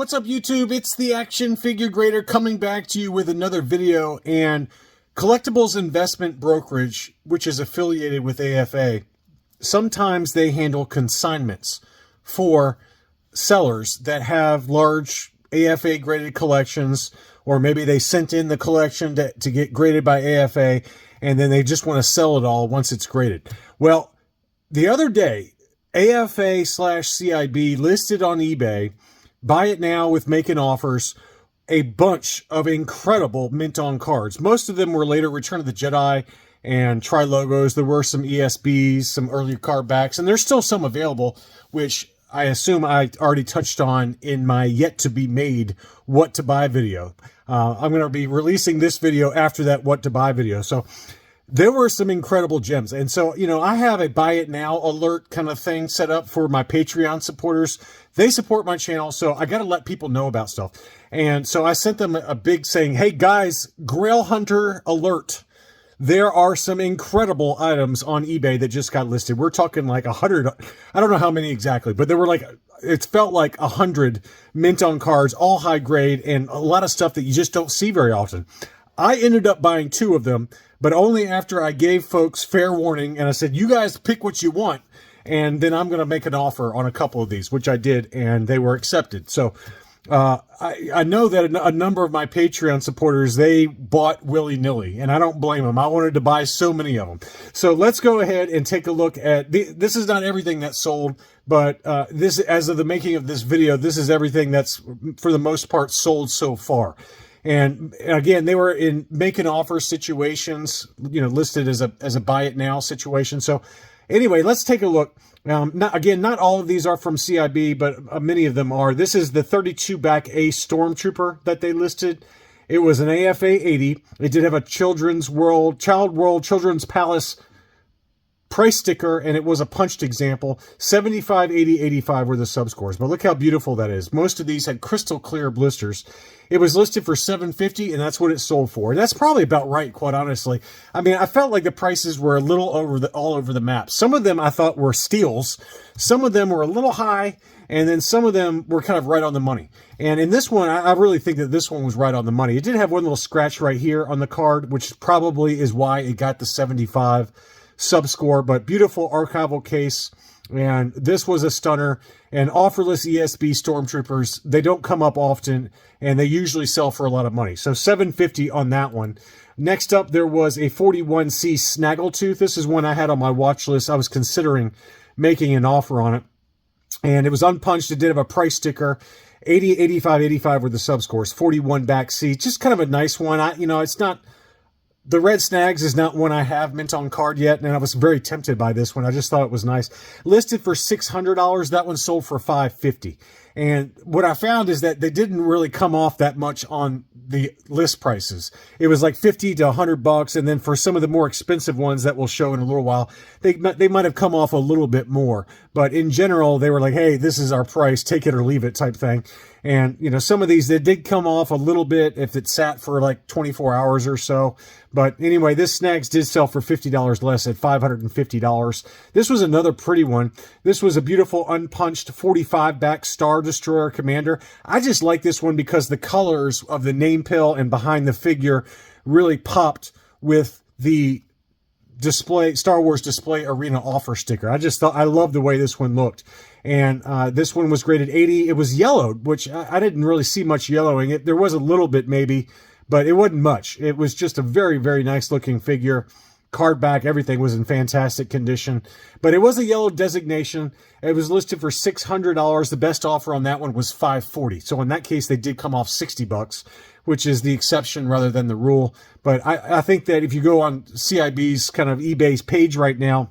What's up, YouTube? It's the Action Figure Grader coming back to you with another video. And Collectibles Investment Brokerage, which is affiliated with AFA, sometimes they handle consignments for sellers that have large AFA graded collections, or maybe they sent in the collection to get graded by AFA, and then they just want to sell it all once it's graded. Well, the other day, AFA/CIB listed on eBay, buy it now with making offers, a bunch of incredible mint-on cards. Most of them were later Return of the Jedi and Tri-Logos. There were some ESBs, some earlier card backs, and there's still some available, which I assume I already touched on in my yet-to-be-made What to Buy video. I'm going to be releasing this video after that What to Buy video. So there were some incredible gems. And so, you know, I have a buy it now alert kind of thing set up for my Patreon supporters. They support my channel, so I got to let people know about stuff. And so I sent them a big saying, hey guys, Grail Hunter alert. There are some incredible items on eBay that just got listed. We're talking like 100, I don't know how many exactly, but there were like, it felt like 100 mint-on cards, all high grade, and a lot of stuff that you just don't see very often. I ended up buying 2 of them, but only after I gave folks fair warning, and I said, you guys pick what you want, and then I'm going to make an offer on a couple of these, which I did, and they were accepted. So I know that a number of my Patreon supporters, they bought willy-nilly, and I don't blame them. I wanted to buy so many of them. So let's go ahead and take a look at, this is not everything that's sold, but this, as of the making of this video, this is everything that's, for the most part, sold so far. And again, they were in make an offer situations, you know, listed as a buy it now situation. So anyway, let's take a look. Not all of these are from CIB, but many of them are. This is the 32 back A Stormtrooper that they listed. It was an AFA 80. It did have a Children's Palace price sticker, and it was a punched example. 75, 80, 85 were the subscores, but look how beautiful that is. Most of these had crystal clear blisters. It was listed for $750, and that's what it sold for. And that's probably about right, quite honestly. I mean, I felt like the prices were a little all over the map. Some of them I thought were steals. Some of them were a little high, and then some of them were kind of right on the money. And in this one, I really think that this one was right on the money. It did have one little scratch right here on the card, which probably is why it got the 75 subscore, but beautiful archival case. And this was a stunner. And offerless ESB Stormtroopers, they don't come up often, and they usually sell for a lot of money. So $750 on that one. Next up, there was a 41C Snaggletooth. This is one I had on my watch list. I was considering making an offer on it, and it was unpunched. It did have a price sticker. 80, 85, 85 were the subscores. 41 back C, just kind of a nice one. It's not, the Red Snags is not one I have mint on card yet, and I was very tempted by this one. I just thought it was nice. Listed for $600. That one sold for $550. And what I found is that they didn't really come off that much on the list prices. It was like $50 to $100, and then for some of the more expensive ones that we'll show in a little while, they might have come off a little bit more. But in general, they were like, hey, this is our price, take it or leave it type thing. And, you know, some of these, they did come off a little bit if it sat for like 24 hours or so. But anyway, this Snags did sell for $50 less at $550. This was another pretty one. This was a beautiful unpunched 45 back Star Destroyer Commander. I just like this one because the colors of the name pill and behind the figure really popped with the display, Star Wars Display Arena offer sticker. I just thought, I love the way this one looked. And this one was graded 80. It was yellowed, which I didn't really see much yellowing. There was a little bit maybe, but it wasn't much. It was just a very, very nice looking figure. Card back, everything was in fantastic condition. But it was a yellow designation. It was listed for $600. The best offer on that one was $540. So in that case, they did come off $60, which is the exception rather than the rule. But I think that if you go on CIB's kind of eBay's page right now,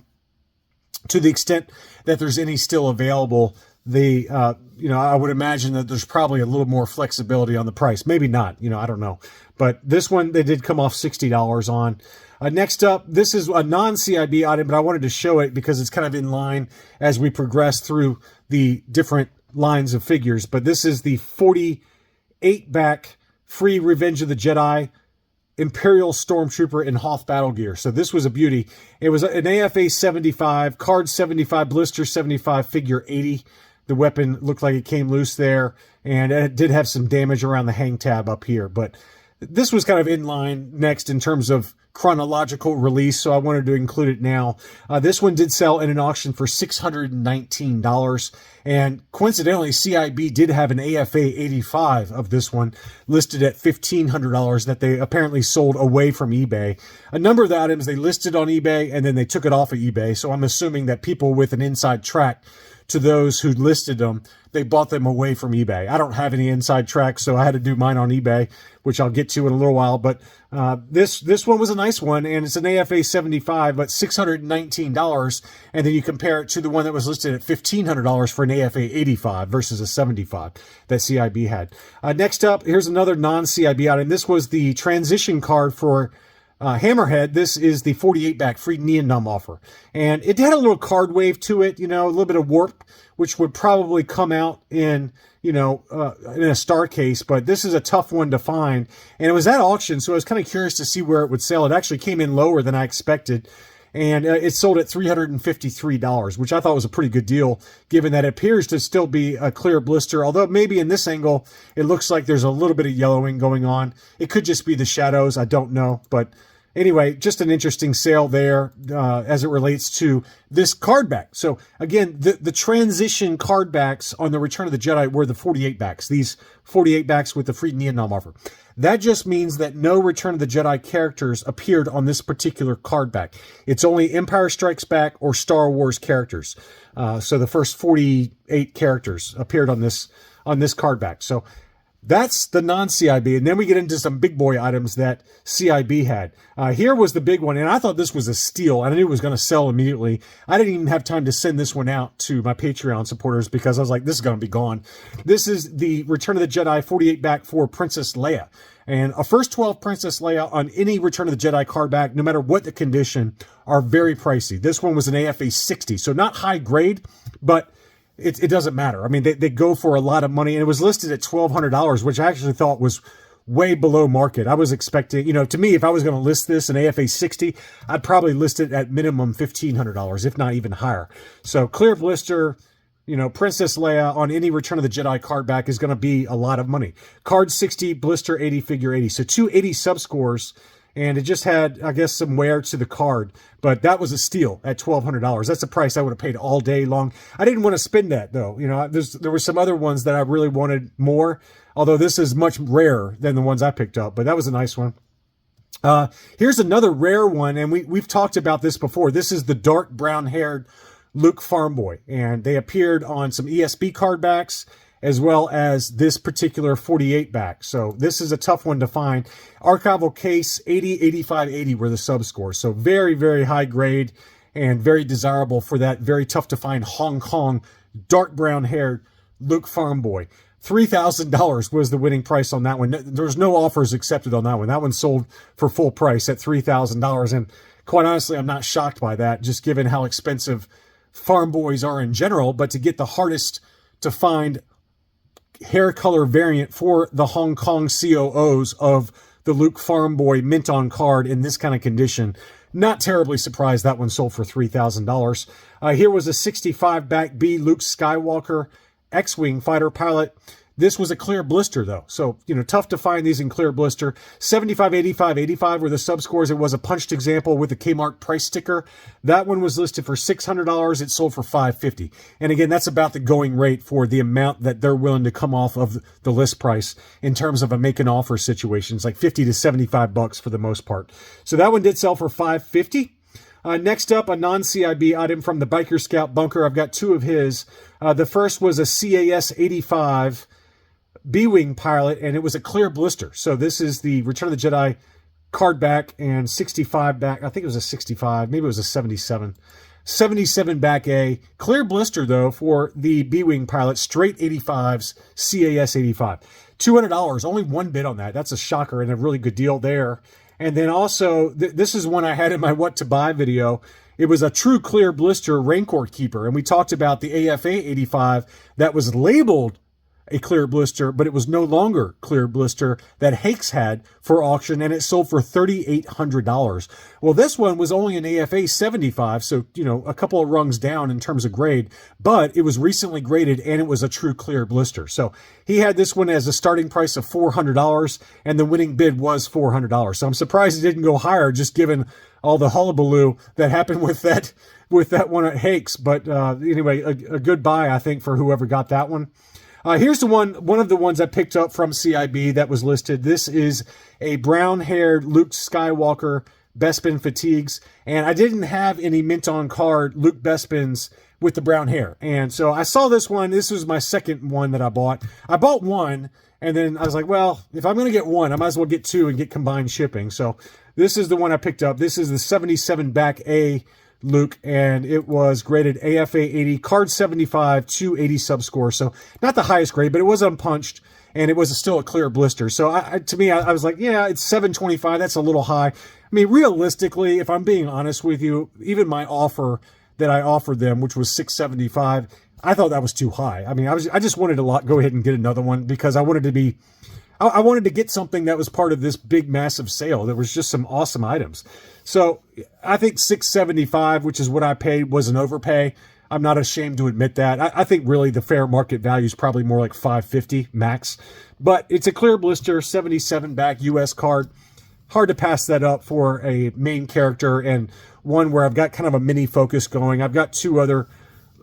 to the extent that there's any still available, I would imagine that there's probably a little more flexibility on the price. Maybe not, I don't know. But this one, they did come off $60 on. Next up, this is a non-CIB item, but I wanted to show it because it's kind of in line as we progress through the different lines of figures. But this is the 48 back free Revenge of the Jedi Imperial Stormtrooper in Hoth battle gear. So this was a beauty. It was an AFA 75, card 75, blister 75, figure 80. The weapon looked like it came loose there, and it did have some damage around the hang tab up here. But this was kind of in line next in terms of chronological release, so I wanted to include it now. This one did sell in an auction for $619, and coincidentally, CIB did have an AFA 85 of this one listed at $1,500 that they apparently sold away from eBay. A number of the items they listed on eBay, and then they took it off of eBay, so I'm assuming that people with an inside track to those who listed them, they bought them away from eBay. I don't have any inside track, so I had to do mine on eBay, which I'll get to in a little while. But this one was a nice one, and it's an AFA 75, but $619. And then you compare it to the one that was listed at $1,500 for an AFA 85 versus a 75 that CIB had. Next up, here's another non-CIB item. This was the transition card for Hammerhead. This is the 48-back free Neon offer. And it had a little card wave to it, a little bit of warp, which would probably come out in, in a star case. But this is a tough one to find. And it was at auction, so I was kind of curious to see where it would sell. It actually came in lower than I expected. And it sold at $353, which I thought was a pretty good deal, given that it appears to still be a clear blister. Although maybe in this angle, it looks like there's a little bit of yellowing going on. It could just be the shadows. I don't know. But anyway, just an interesting sale there as it relates to this card back. So again, the transition card backs on the Return of the Jedi were the 48 backs. These 48 backs with the free Neon offer. That just means that no Return of the Jedi characters appeared on this particular card back. It's only Empire Strikes Back or Star Wars characters. So the first 48 characters appeared on this card back. So that's the non-CIB. And then we get into some big boy items that CIB had. Here was the big one, and I thought this was a steal, and I knew it was going to sell immediately. I didn't even have time to send this one out to my Patreon supporters because I was like, this is going to be gone. This is the Return of the Jedi 48 back for Princess Leia. And a first 12 Princess Leia on any Return of the Jedi card back, no matter what the condition, are very pricey. This one was an AFA 60, so not high grade, but it doesn't matter. I mean, they go for a lot of money, and it was listed at $1,200, which I actually thought was way below market. I was expecting, to me, if I was going to list this in AFA 60, I'd probably list it at minimum $1,500, if not even higher. So clear blister, Princess Leia on any Return of the Jedi card back is going to be a lot of money. Card 60, blister 80, figure 80. So 280 subscores. And it just had, I guess, some wear to the card. But that was a steal at $1,200. That's the price I would have paid all day long. I didn't want to spend that, though. There were some other ones that I really wanted more, although this is much rarer than the ones I picked up. But that was a nice one. Here's another rare one, and we've talked about this before. This is the dark brown-haired Luke Farm Boy. And they appeared on some ESB card backs, as well as this particular 48 back. So this is a tough one to find. Archival case 80, 85, 80 were the sub scores. So very, very high grade and very desirable for that very tough to find Hong Kong dark brown haired Luke Farm Boy. $3,000 was the winning price on that one. There was no offers accepted on that one. That one sold for full price at $3,000. And quite honestly, I'm not shocked by that, just given how expensive farm boys are in general. But to get the hardest to find hair color variant for the Hong Kong COOs of the Luke Farm Boy mint on card in this kind of condition, not terribly surprised that one sold for $3,000. Here was a 65 back B Luke Skywalker X-Wing fighter pilot. This was a clear blister, though. So, tough to find these in clear blister. 75, 85, 85 were the sub-scores. It was a punched example with the Kmart price sticker. That one was listed for $600. It sold for $550. And again, that's about the going rate for the amount that they're willing to come off of the list price in terms of a make an offer situation. It's like 50 to 75 bucks for the most part. So that one did sell for $550. Next up, a non-CIB item from the Biker Scout bunker. I've got two of his. The first was a CAS 85 B-Wing pilot, and it was a clear blister. So this is the Return of the Jedi card back and 65 back. I think it was a 65. Maybe it was a 77. 77 back A. Clear blister, though, for the B-Wing pilot. Straight 85s, CAS 85. $200. Only one bid on that. That's a shocker and a really good deal there. And then also, this is one I had in my What to Buy video. It was a true clear blister Rancor Keeper. And we talked about the AFA 85 that was labeled a clear blister, but it was no longer clear blister that Hakes had for auction, and it sold for $3,800. Well, this one was only an AFA 75, so, you know, a couple of rungs down in terms of grade, but it was recently graded and it was a true clear blister. So he had this one as a starting price of $400, and the winning bid was $400. So I'm surprised it didn't go higher, just given all the hullabaloo that happened with that one at Hakes. But anyway, a good buy, I think, for whoever got that one. Here's the one of the ones I picked up from CIB that was listed. This is a brown-haired Luke Skywalker Bespin fatigues, and I didn't have any mint on card Luke Bespins with the brown hair. And so I saw this one. This was my second one that I bought. I bought one, and then I was like, well, if I'm going to get one, I might as well get two and get combined shipping. So this is the one I picked up. This is the 77 back A Luke, and it was graded AFA 80, card 75, 280 subscore. So not the highest grade, but it was unpunched, and it was still a clear blister. So to me, I was like, yeah, it's 725. That's a little high. I mean, realistically, if I'm being honest with you, even my offer that I offered them, which was 675, I thought that was too high. I mean, I just wanted to go ahead and get another one because I wanted to get something that was part of this big, massive sale. There was just some awesome items. So I think 675, which is what I paid, was an overpay. I'm not ashamed to admit that. I think really the fair market value is probably more like 550 max. But it's a clear blister, 77 back US card. Hard to pass that up for a main character and one where I've got kind of a mini focus going. I've got two other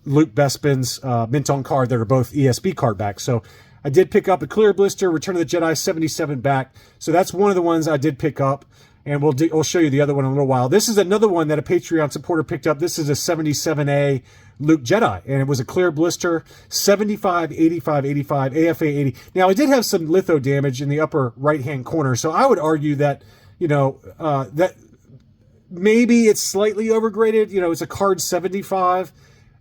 Luke Bespins mint on card that are both ESB card back. So I did pick up a clear blister, Return of the Jedi 77 back. So that's one of the ones I did pick up, and we'll show you the other one in a little while. This is another one that a Patreon supporter picked up. This is a 77A Luke Jedi, and it was a clear blister, 75, 85, 85, AFA 80. Now, it did have some litho damage in the upper right-hand corner, so I would argue that, you know, that maybe it's slightly overgraded. You know, it's a card 75.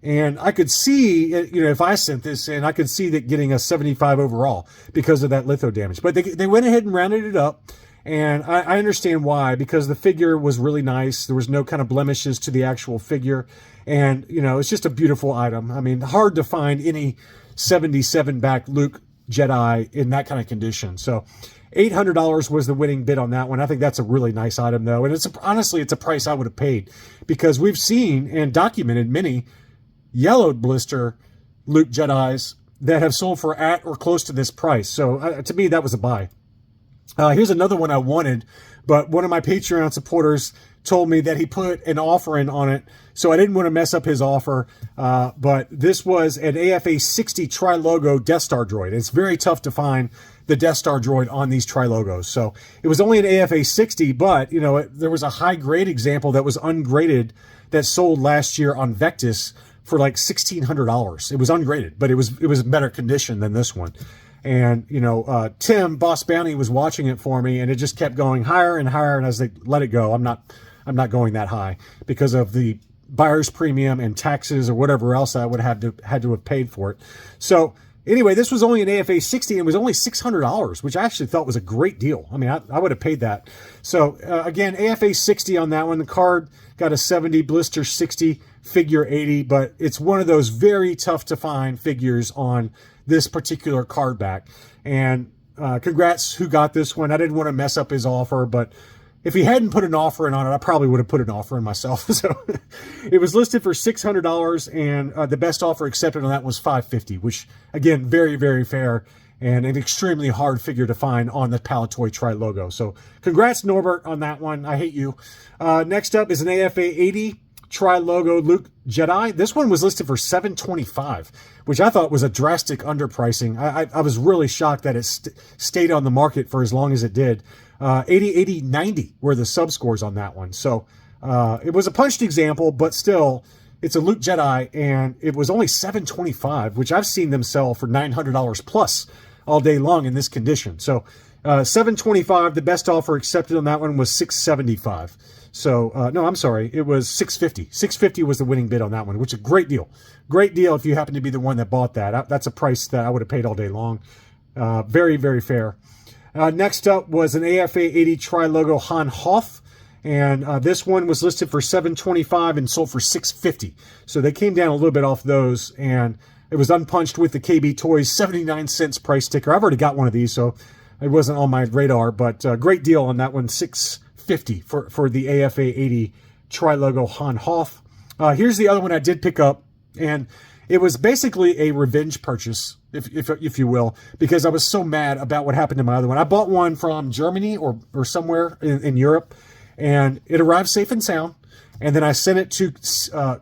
And I could see, you know, if I sent this in, I could see that getting a 75 overall because of that litho damage. But they went ahead and rounded it up, and I understand why, because the figure was really nice. There was no kind of blemishes to the actual figure, and, you know, it's just a beautiful item. I mean, hard to find any 77 back Luke Jedi in that kind of condition. So $800 was the winning bid on that one. I think that's a really nice item, though, and honestly, it's a price I would have paid, because we've seen and documented many yellowed blister Luke Jedis that have sold for at or close to this price. So to me, that was a buy. Here's another one I wanted, but one of my Patreon supporters told me that he put an offer in on it, so I didn't want to mess up his offer. But this was an AFA 60 Tri-Logo Death Star droid. It's very tough to find the Death Star droid on these Tri-Logos. So it was only an AFA 60, but, you know, there was a high-grade example that was ungraded that sold last year on Vectis for like $1,600. It was ungraded, but it was in better condition than this one. And, you know, Tim, Boss Bounty, was watching it for me, and it just kept going higher and higher. And as they let it go, I'm not going that high because of the buyer's premium and taxes or whatever else I would have had to have paid for it. So anyway, this was only an AFA 60, and it was only $600, which I actually thought was a great deal. I mean, I would have paid that. So again, AFA 60 on that one. The card got a 70, blister 60, figure 80, but it's one of those very tough to find figures on this particular card back. And congrats who got this one. I didn't want to mess up his offer, but if he hadn't put an offer in on it, I probably would have put an offer in myself. So it was listed for $600, and the best offer accepted on that was $550, which, again, very, very fair and an extremely hard figure to find on the Palatoy Tri-Logo. So congrats, Norbert, on that one. I hate you. Next up is an AFA 80 Tri-Logo Luke Jedi. This one was listed for $725, which I thought was a drastic underpricing. I was really shocked that it stayed on the market for as long as it did. 80, 80, 90 were the subscores on that one. So it was a punched example, but still, it's a Luke Jedi, and it was only $725, which I've seen them sell for $900 plus all day long in this condition. So $725, the best offer accepted on that one was $675. So, no, I'm sorry, it was $650. $650 was the winning bid on that one, which is a great deal. Great deal if you happen to be the one that bought that. That's a price that I would have paid all day long. Very, very fair. Next up was an AFA 80 Tri-Logo Han Hoth, and this one was listed for $725 and sold for $650. So they came down a little bit off those, and It was unpunched with the KB Toys 79 cents price sticker. I've already got one of these, so it wasn't on my radar, but great deal on that one. $6.50 for the AFA 80 Tri-Logo Han Hoth. Here's the other one I did pick up, and it was basically a revenge purchase, if you will, because I was so mad about what happened to my other one. I bought one from Germany or somewhere in Europe, and it arrived safe and sound. And then I sent it to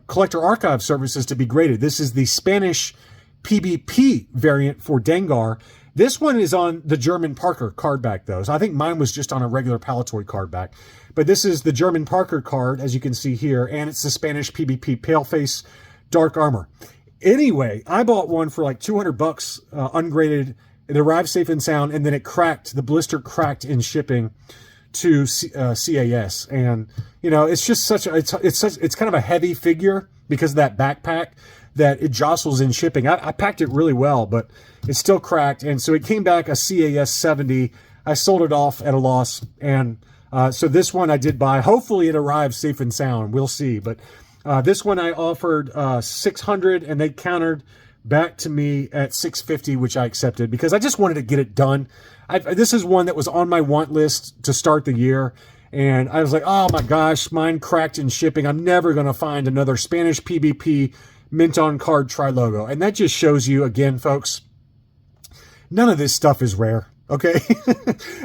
Collector Archive Services to be graded. This is the Spanish PBP variant for Dengar. This one is on the German Parker card back, though. So I think mine was just on a regular Palatoy card back. But this is the German Parker card, as you can see here, and it's the Spanish PBP Paleface Dark Armor. Anyway, I bought one for like $200 ungraded. It arrived safe and sound, and then it cracked. The blister cracked in shipping to CAS, and you know, it's just such a it's kind of a heavy figure because of that backpack that it jostles in shipping. I packed it really well, but it's still cracked, and so it came back a CAS 70. I sold it off at a loss, and so this one I did buy. Hopefully it arrives safe and sound. We'll see, but this one I offered $600, and they countered back to me at $650, which I accepted because I just wanted to get it done. This is one that was on my want list to start the year, and I was like, oh my gosh, mine cracked in shipping. I'm never going to find another Spanish PBP mint on card Tri-Logo. And that just shows you, again, folks, none of this stuff is rare, okay?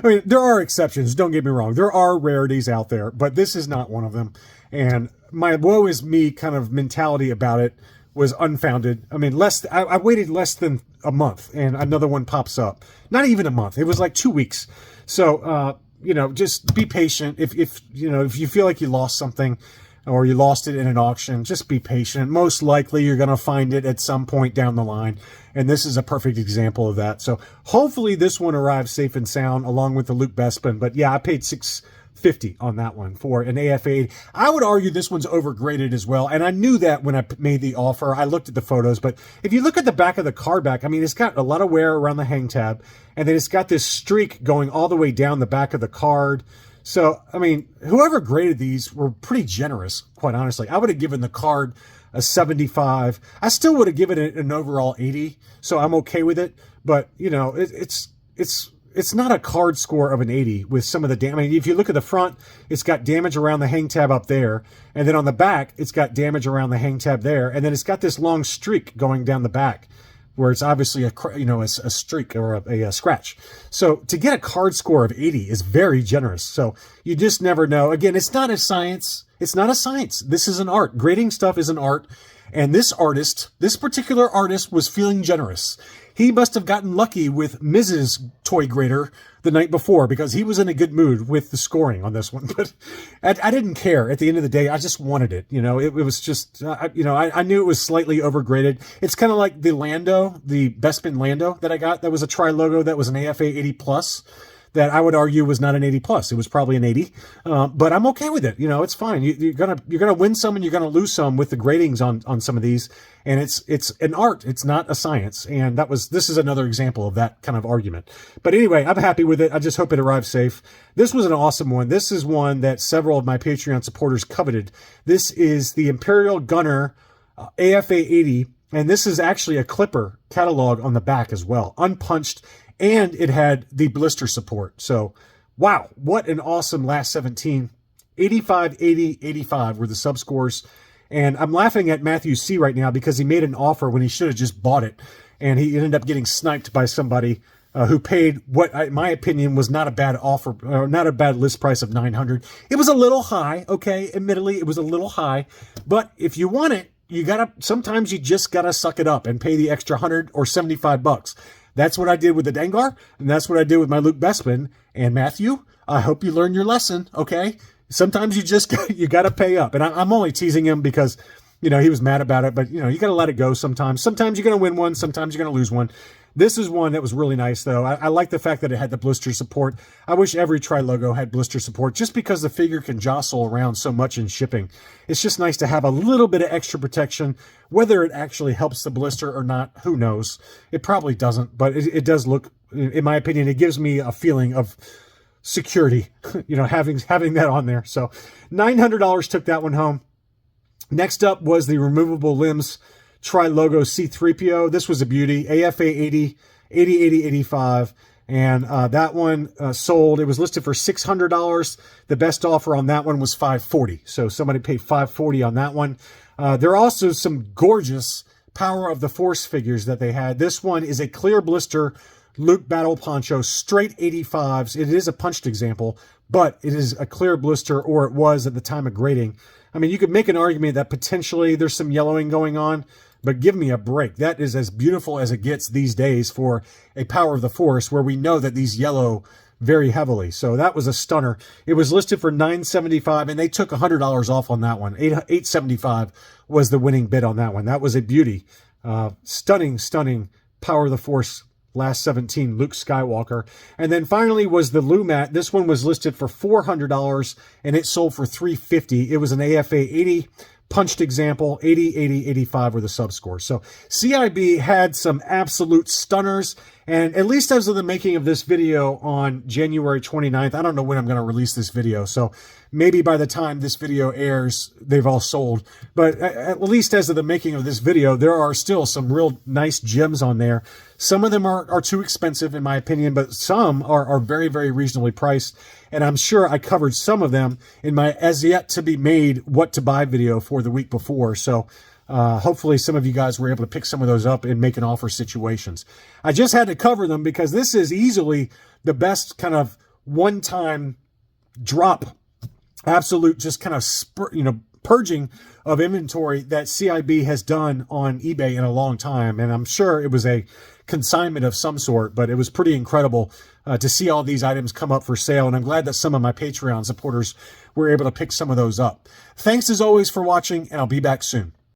I mean, there are exceptions, don't get me wrong. There are rarities out there, but this is not one of them. And my woe is me kind of mentality about it was unfounded. I mean, I waited less than a month and another one pops up. Not even a month. It was like 2 weeks. So, you know, just be patient. If you feel like you lost something or you lost it in an auction, just be patient. Most likely you're going to find it at some point down the line. And this is a perfect example of that. So hopefully this one arrives safe and sound along with the Luke Bespin. But yeah, I paid $650 on that one for an AFA. I would argue this one's overgraded as well, and I knew that when I made the offer. I looked at the photos, but if you look at the back of the card back, I mean, it's got a lot of wear around the hang tab, and then it's got this streak going all the way down the back of the card. So, I mean, whoever graded these were pretty generous, quite honestly. I would have given the card a 75. I still would have given it an overall 80, so I'm okay with it, but, you know, it's not a card score of an 80 with some of the damage. I mean, if you look at the front, it's got damage around the hang tab up there. And then on the back, it's got damage around the hang tab there. And then it's got this long streak going down the back where it's obviously a streak or a scratch. So to get a card score of 80 is very generous. So you just never know. Again, it's not a science. It's not a science. This is an art. Grading stuff is an art. And this particular artist was feeling generous. He must have gotten lucky with Mrs. Toy Grader the night before because he was in a good mood with the scoring on this one. But I didn't care. At the end of the day, I just wanted it. You know, it was just, I knew it was slightly overgraded. It's kind of like the Bespin Lando that I got. That was a Tri-Logo. That was an AFA 80 plus. That I would argue was not an 80 plus. It was probably an 80, but I'm okay with it. You know, it's fine. You're gonna win some and you're gonna lose some with the gradings on some of these, and it's an art. It's not a science. And this is another example of that kind of argument. But anyway, I'm happy with it. I just hope it arrives safe. This was an awesome one. This is one that several of my Patreon supporters coveted. This is the Imperial Gunner AFA 80, and this is actually a Clipper catalog on the back as well, unpunched. And it had the blister support. So, wow, what an awesome last 17. 85, 80, 85 were the sub scores. And I'm laughing at Matthew C right now because he made an offer when he should have just bought it. And he ended up getting sniped by somebody who paid what, in my opinion, was not a bad offer, or not a bad list price of $900. It was a little high, okay? Admittedly, it was a little high. But if you want it, sometimes you just gotta suck it up and pay the extra 100 or 75 bucks. That's what I did with the Dengar, and that's what I did with my Luke Bespin. And Matthew, I hope you learned your lesson, okay? Sometimes you got to pay up. And I'm only teasing him because, you know, he was mad about it. But, you know, you got to let it go sometimes. Sometimes you're going to win one. Sometimes you're going to lose one. This is one that was really nice, though. I like the fact that it had the blister support. I wish every Tri-Logo had blister support just because the figure can jostle around so much in shipping. It's just nice to have a little bit of extra protection. Whether it actually helps the blister or not, who knows? It probably doesn't, but it does look, in my opinion, it gives me a feeling of security, you know, having that on there. So $900 took that one home. Next up was the removable limbs Tri-Logo C-3PO. This was a beauty. AFA 80, 80, 80, 85. And that one sold. It was listed for $600. The best offer on that one was $540. So somebody paid $540 on that one. There are also some gorgeous Power of the Force figures that they had. This one is a clear blister Luke Battle Poncho, straight 85s. It is a punched example, but it is a clear blister, or it was at the time of grading. I mean, you could make an argument that potentially there's some yellowing going on, but give me a break. That is as beautiful as it gets these days for a Power of the Force, where we know that these yellow very heavily. So that was a stunner. It was listed for $975, and they took $100 off on that one. $875 was the winning bid on that one. That was a beauty. Stunning Power of the Force Last 17 Luke Skywalker. And then finally was the Lumat. This one was listed for $400, and it sold for $350. It was an AFA 80 punched example. 80, 80, 85 were the sub scores. So CIB had some absolute stunners. And at least as of the making of this video on January 29th, I don't know when I'm going to release this video. So maybe by the time this video airs, they've all sold. But at least as of the making of this video, there are still some real nice gems on there. Some of them are too expensive, in my opinion, but some are very, very reasonably priced. And I'm sure I covered some of them in my as yet to be made what to buy video for the week before. So hopefully some of you guys were able to pick some of those up and make an offer situations. I just had to cover them because this is easily the best kind of one-time drop, absolute just kind of purging of inventory that CIB has done on eBay in a long time. And I'm sure it was a consignment of some sort, but it was pretty incredible to see all these items come up for sale. And I'm glad that some of my Patreon supporters were able to pick some of those up. Thanks as always for watching, and I'll be back soon.